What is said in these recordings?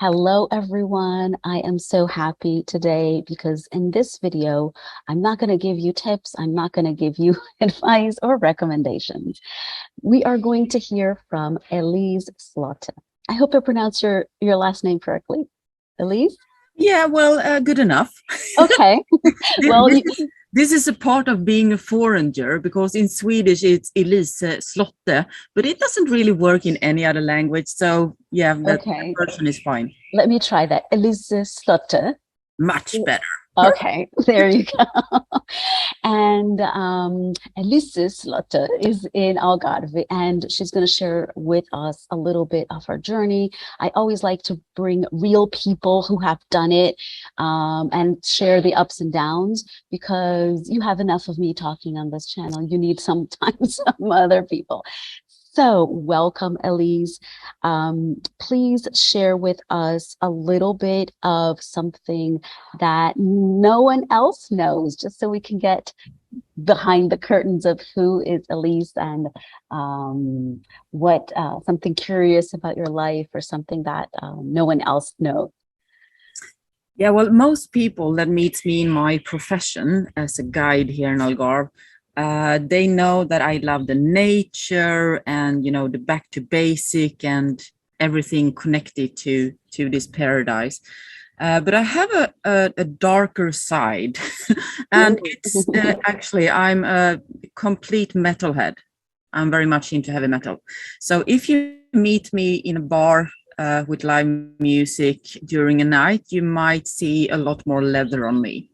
Hello, everyone. I am so happy today because in this video, I'm not going to give you tips. I'm not going to give you advice or recommendations. We are going to hear from Elise Slaughter. I hope I pronounced your last name correctly. Elise? Yeah, well, good enough. Okay. Thi- Well, This is this is a part of being a foreigner because in Swedish it's Elise Slaughter, but it doesn't really work in any other language. So yeah, that okay. version is fine. Let me try that. Elise Slaughter. Much better. Okay, there you go. And Elise Slaughter is in Algarve, and she's going to share with us a little bit of her journey. I always like to bring real people who have done it and share the ups and downs because you have enough of me talking on this channel. You need sometimes some other people. So, welcome, Elise. Please share with us a little bit of something that no one else knows, just so we can get behind the curtains of who is Elise and what something curious about your life or something that no one else knows. Yeah, well, most people that meets me in my profession as a guide here in Algarve, they know that I love the nature and the back to basic and everything connected to this paradise. But I have a darker side, and Ooh. it's actually I'm a complete metalhead. I'm very much into heavy metal. So if you meet me in a bar with live music during a night, you might see a lot more leather on me.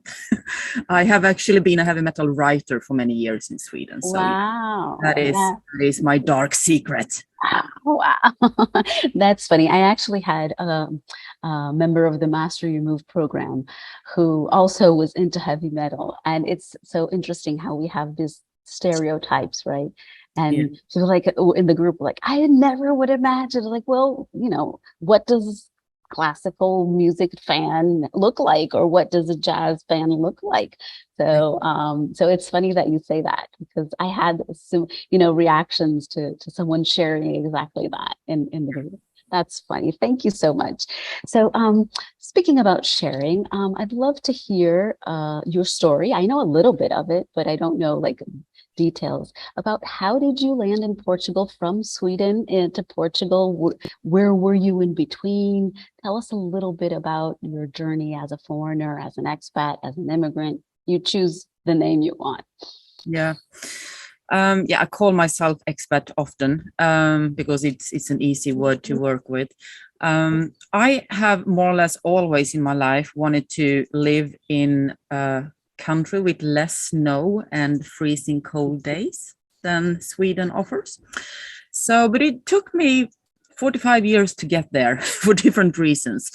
I have actually been a heavy metal writer for many years in Sweden. So yeah, Wow. that is Yeah. that is my dark secret. Wow. That's funny. I actually had a member of the Master You Move program who also was into heavy metal. And it's so interesting how we have these stereotypes, right? Yeah. And so like in the group, like, I never would imagine, like, well, what does classical music fan look like, or what does a jazz fan look like? So it's funny that you say that because I had some, reactions to someone sharing exactly that in the group. That's funny. Thank you so much. So, speaking about sharing, I'd love to hear your story. I know a little bit of it, but I don't know like details about how did you land in Portugal from Sweden into Portugal? Where were you in between? Tell us a little bit about your journey as a foreigner, as an expat, as an immigrant. You choose the name you want. Yeah. Yeah, I call myself expat often because it's an easy word to work with. I have more or less always in my life wanted to live in a country with less snow and freezing cold days than Sweden offers. So, but it took me 45 years to get there for different reasons.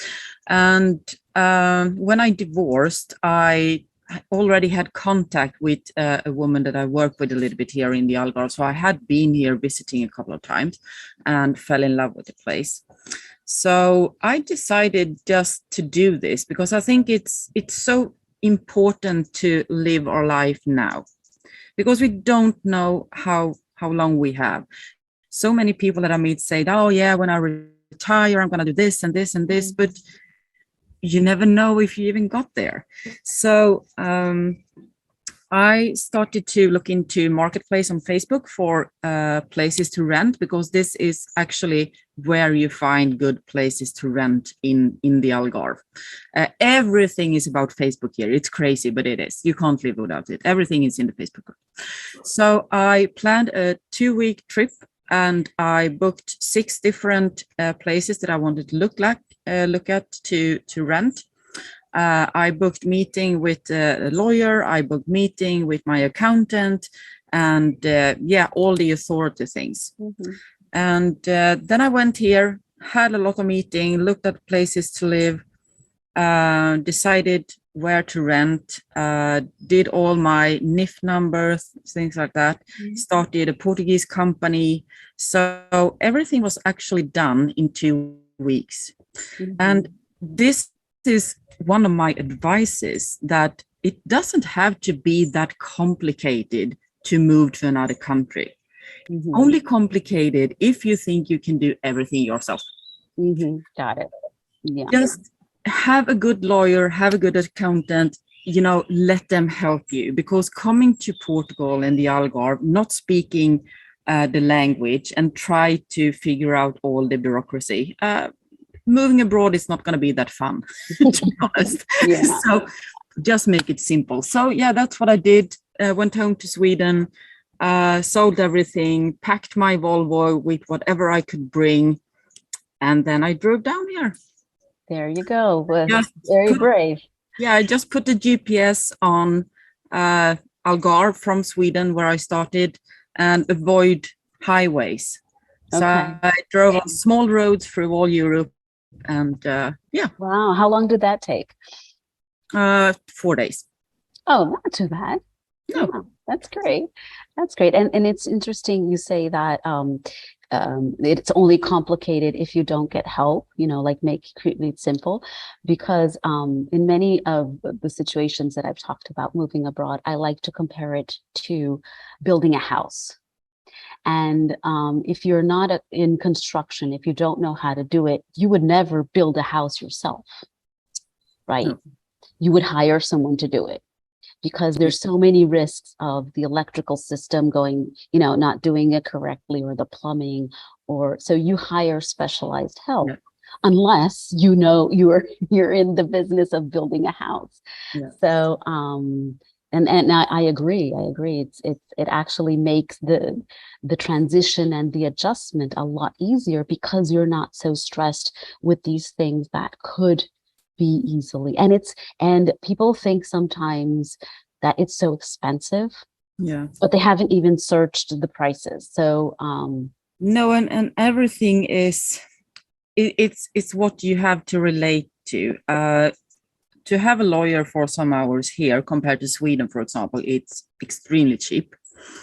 And when I divorced, I already had contact with a woman that I work with a little bit here in the Algarve. So I had been here visiting a couple of times and fell in love with the place. So I decided just to do this because I think it's so important to live our life now because we don't know how long we have. So many people that I meet say, "Oh yeah, when I retire, I'm going to do this and this and this," but you never know if you even got there. So I started to look into marketplace on Facebook for places to rent because this is actually where you find good places to rent in the Algarve. Everything is about Facebook here. It's crazy, but it is. You can't live without it. Everything is in the Facebook group. So I planned a 2-week trip and I booked 6 different places that I wanted to look at to rent. I booked meeting with a lawyer. I booked meeting with my accountant, and yeah, all the authority things. Mhm. And then I went here, had a lot of meeting, looked at places to live, decided where to rent, did all my NIF numbers, things like that. Started a Portuguese company. So everything was actually done in 2 weeks. And Mhm. this is one of my advices that it doesn't have to be that complicated to move to another country. Mhm. Only complicated if you think you can do everything yourself. Mhm. Got it. Yeah. Just have a good lawyer, have a good accountant, let them help you, because coming to Portugal and the Algarve, not speaking the language and try to figure out all the bureaucracy. Moving abroad is not going to be that fun, to be honest. Yeah. So just make it simple. So yeah, that's what I did. Went home to Sweden, sold everything, packed my Volvo with whatever I could bring, and then I drove down here. There you go. Just Very brave. I just put the GPS on Algarve from Sweden, where I started, and avoid highways. So Okay. I drove on small roads through all Europe, and yeah. Wow. How long did that take? 4 days. Oh, not too bad. No. Yeah, that's great. That's great. And it's interesting you say that it's only complicated if you don't get help, like make it simple. Because in many of the situations that I've talked about moving abroad, I like to compare it to building a house. And if you're not in construction, if you don't know how to do it, you would never build a house yourself, right? No. You would hire someone to do it, because there's so many risks of the electrical system going, not doing it correctly, or the plumbing, or so you hire specialized help. Yeah. Unless you're in the business of building a house. Yeah. So and I agree. It actually makes the transition and the adjustment a lot easier, because you're not so stressed with these things that could be easily. And people think sometimes that it's so expensive, but they haven't even searched the prices. So no, and everything is it's what you have to relate to. To have a lawyer for some hours here compared to Sweden, for example, it's extremely cheap.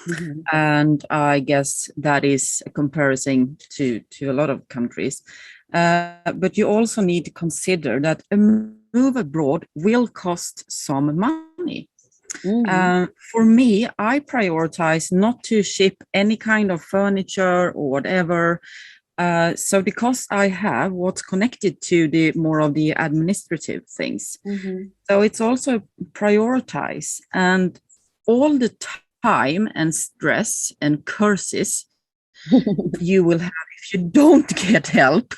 Mm-hmm. And I guess that is a comparison to a lot of countries. But you also need to consider that a move abroad will cost some money. Mm-hmm. For me, I prioritize not to ship any kind of furniture or whatever. So the cost I have, what's connected to the more of the administrative things. Mm-hmm. So it's also prioritize, and all the time and stress and curses you will have if you don't get help.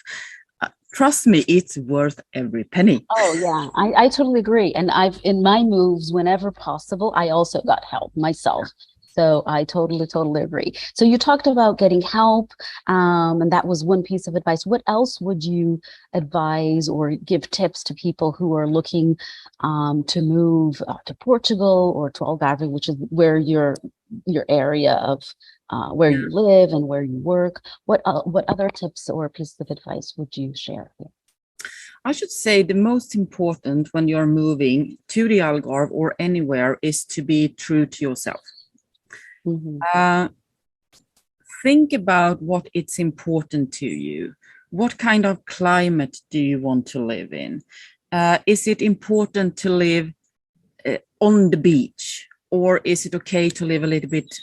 Trust me, it's worth every penny. Oh yeah, I totally agree. And in my moves, whenever possible, I also got help myself. So I totally agree. So you talked about getting help, and that was one piece of advice. What else would you advise or give tips to people who are looking to move to Portugal or to Algarve, which is where your area of where you live and where you work? What other tips or pieces of advice would you share here? I should say the most important when you're moving to the Algarve or anywhere is to be true to yourself. Mm-hmm. Think about what it's important to you. What kind of climate do you want to live in? Is it important to live on the beach, or is it okay to live a little bit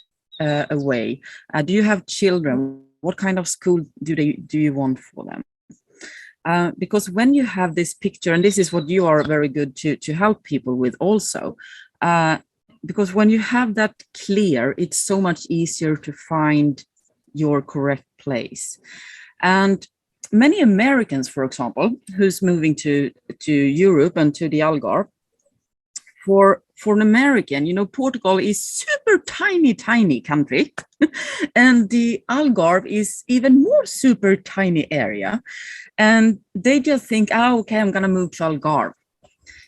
away? Do you have children? What kind of school do you want for them? Because when you have this picture, and this is what you are very good to help people with also, because when you have that clear, it's so much easier to find your correct place. And many Americans, for example, who's moving to Europe and to the Algarve, for an American, Portugal is super tiny country, and the Algarve is even more super tiny area. And they just think, okay, I'm going to move to Algarve.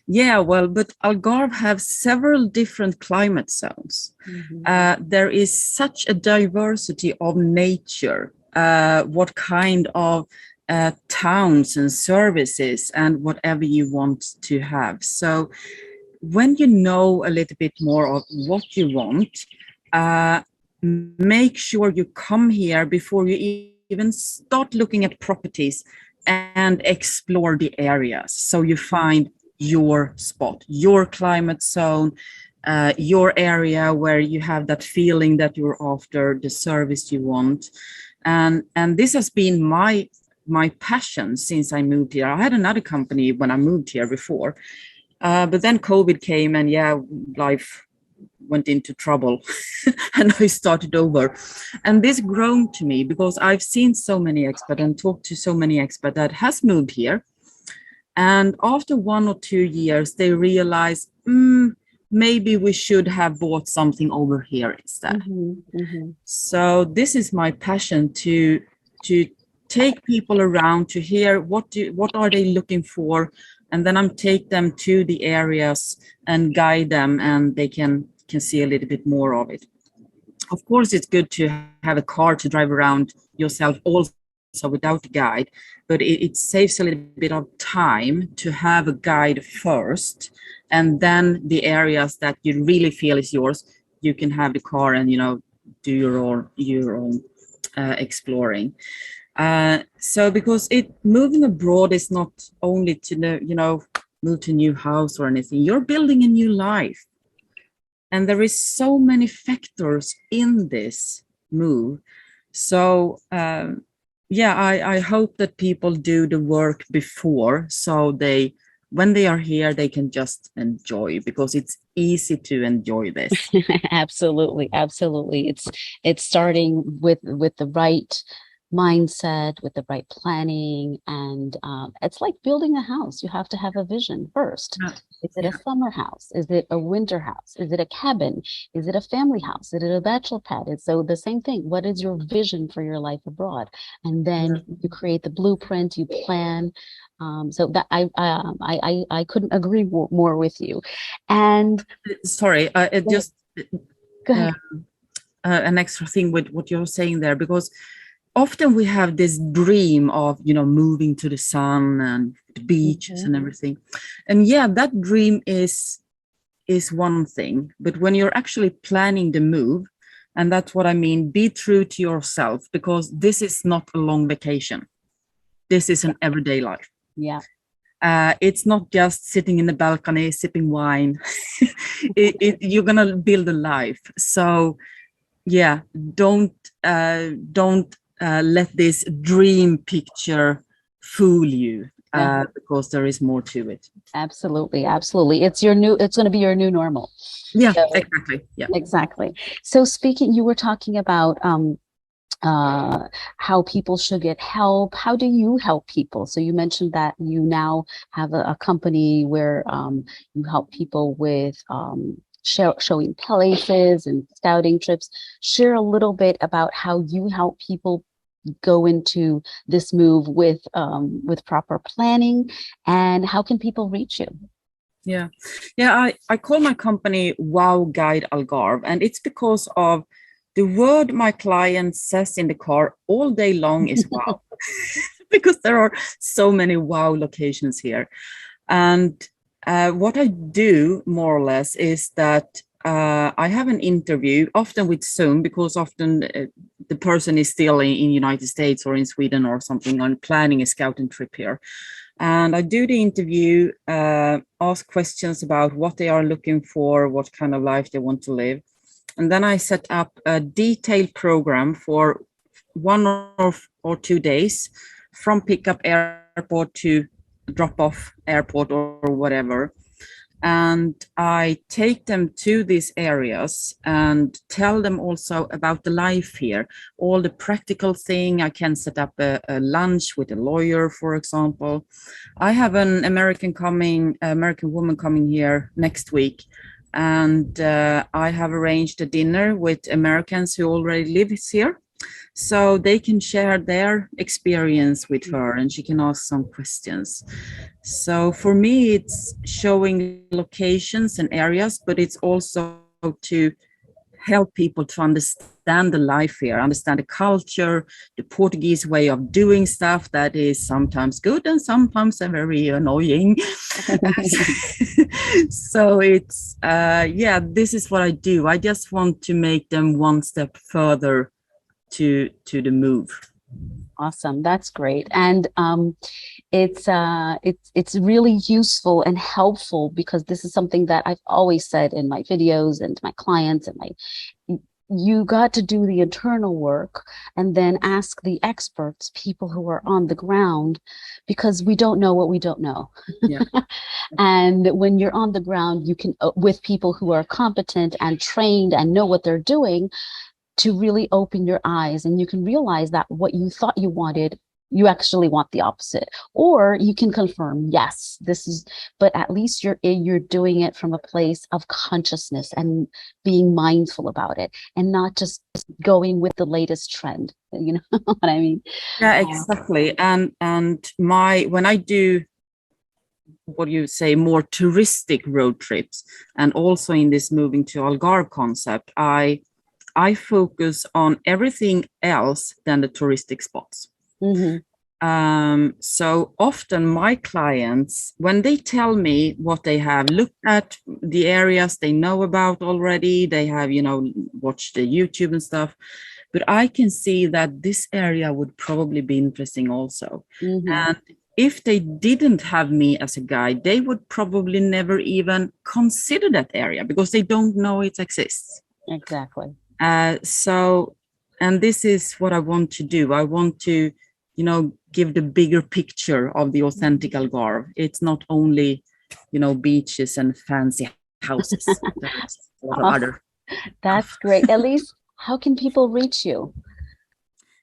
Yeah, well, but Algarve have several different climate zones. Mm-hmm. There is such a diversity of nature, what kind of towns and services and whatever you want to have. So when you know a little bit more of what you want, make sure you come here before you even start looking at properties and explore the areas. So you find your spot, your climate zone, your area where you have that feeling that you're after, the service you want. And this has been my my passion since I moved here. I had another company when I moved here before, but then COVID came, and life went into trouble and I started over. And this grown to me because I've seen so many expats and talked to so many expats that has moved here. And after 1 or 2 years, they realize maybe we should have bought something over here instead. So this is my passion to take people around to hear what are they looking for, and then I'm take them to the areas and guide them, and they can see a little bit more of it. Of course, it's good to have a car to drive around yourself also without a guide, but it saves a little bit of time to have a guide first, and then the areas that you really feel is yours, you can have the car and do your own exploring. So because moving abroad is not only to move to a new house or anything, you're building a new life. And there is so many factors in this move. So I hope that people do the work before, so when they are here, they can just enjoy, because it's easy to enjoy this. Absolutely, absolutely. It's starting with the right mindset, with the right planning, and it's like building a house. You have to have a vision first. Is it a summer house? Is it a winter house? Is it a cabin? Is it a family house? Is it a bachelor pad? It's so the same thing. What is your vision for your life abroad? And then you create the blueprint, you plan. So that I couldn't agree more with you. And sorry, it just go ahead. An extra thing with what you're saying there, because often we have this dream of moving to the sun and the beaches and everything, and that dream is one thing. But when you're actually planning the move, and that's what I mean, be true to yourself, because this is not a long vacation. This is an everyday life. It's not just sitting in the balcony sipping wine. You're gonna build a life. So don't let this dream picture fool you, because there is more to it. Absolutely. It's going to be your new normal. Exactly. Exactly. So you were talking about how people should get help. How do you help people? So you mentioned that you now have a company where you help people with showing places and scouting trips. Share a little bit about how you help people go into this move with proper planning, and how can people reach you? I call my company Wow Guide Algarve, and it's because of the word my client says in the car all day long is wow. Because there are so many wow locations here. And what I do more or less is that I have an interview, often with Zoom, because often the person is still in United States or in Sweden or something, on planning a scouting trip here. And I do the interview, ask questions about what they are looking for, what kind of life they want to live. And then I set up a detailed program for 1 or 2 days, from pickup airport to drop off airport or whatever. And I take them to these areas and tell them also about the life here, all the practical thing. I can set up a lunch with a lawyer, for example. I have an American woman coming here next week, and I have arranged a dinner with Americans who already live here, so they can share their experience with her and she can ask some questions. So for me, it's showing locations and areas, but it's also to help people to understand the life here, understand the culture, the Portuguese way of doing stuff that is sometimes good and sometimes very annoying. So it's, this is what I do. I just want to make them one step further to the move. Awesome. That's great. And it's really useful and helpful, because this is something that I've always said in my videos and to my clients and you got to do the internal work and then ask the experts, people who are on the ground, because we don't know what we don't know. Yeah. And when you're on the ground, you can, with people who are competent and trained and know what they're doing, to really open your eyes, and you can realize that what you thought you wanted, you actually want the opposite. Or you can confirm, yes, this is, but at least you're doing it from a place of consciousness and being mindful about it, and not just going with the latest trend. You know what I mean? Yeah, exactly. And my when I do, what do you say, more touristic road trips, and also in this moving to Algarve concept, I focus on everything else than the touristic spots. Mm-hmm. So often my clients, when they tell me what they have looked at, the areas they know about already, they have, watched the YouTube and stuff, but I can see that this area would probably be interesting also. Mm-hmm. And if they didn't have me as a guide, they would probably never even consider that area because they don't know it exists. Exactly. So, and this is what I want to do. I want to, give the bigger picture of the authentic Algarve. It's not only, beaches and fancy houses. There's a lot of Oh, other that's stuff. great. Elise, how can people reach you?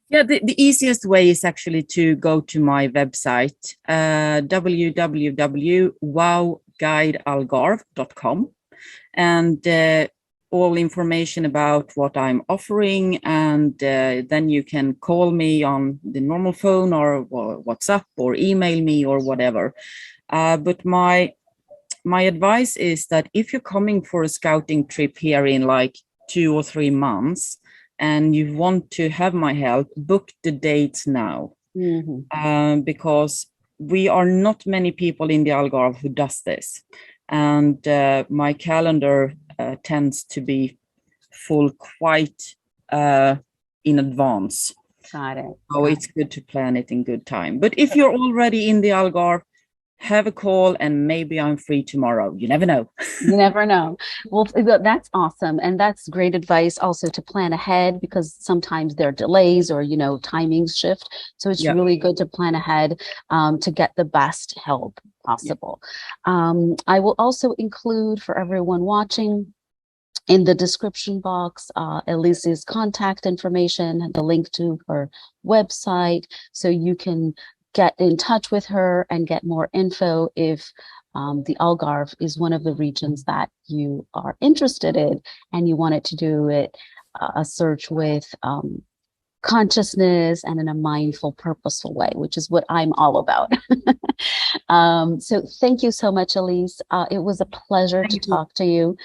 Yeah, the easiest way is actually to go to my website, www.wowguidealgarve.com, and all information about what I'm offering. And then you can call me on the normal phone or WhatsApp or email me or whatever. But my advice is that if you're coming for a scouting trip here in like 2 or 3 months and you want to have my help, book the dates now. Mm-hmm. Because we are not many people in the Algarve who does this. And my calendar tends to be full quite in advance. Got it. So it's good to plan it in good time. But if you're already in the Algarve, have a call and maybe I'm free tomorrow. You never know. You never know. Well, that's awesome. And that's great advice also to plan ahead, because sometimes there are delays or, timings shift. So it's Yeah. really good to plan ahead to get the best help possible. I will also include for everyone watching in the description box, Elise's contact information, the link to her website, so you can get in touch with her and get more info if the Algarve is one of the regions that you are interested in and you wanted to do it a search with consciousness and in a mindful, purposeful way, which is what I'm all about. So thank you so much, Elise. It was a pleasure to talk to you.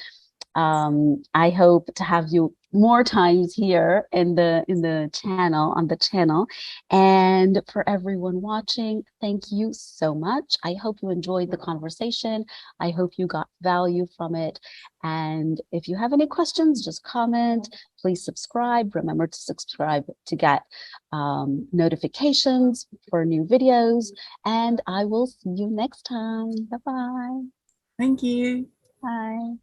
I hope to have you more times here in the channel, on the channel. And for everyone watching, thank you so much. I hope you enjoyed the conversation. I hope you got value from it. And if you have any questions, just comment. Please subscribe. Remember to subscribe to get notifications for new videos. And I will see you next time. Bye-bye. Thank you. Bye.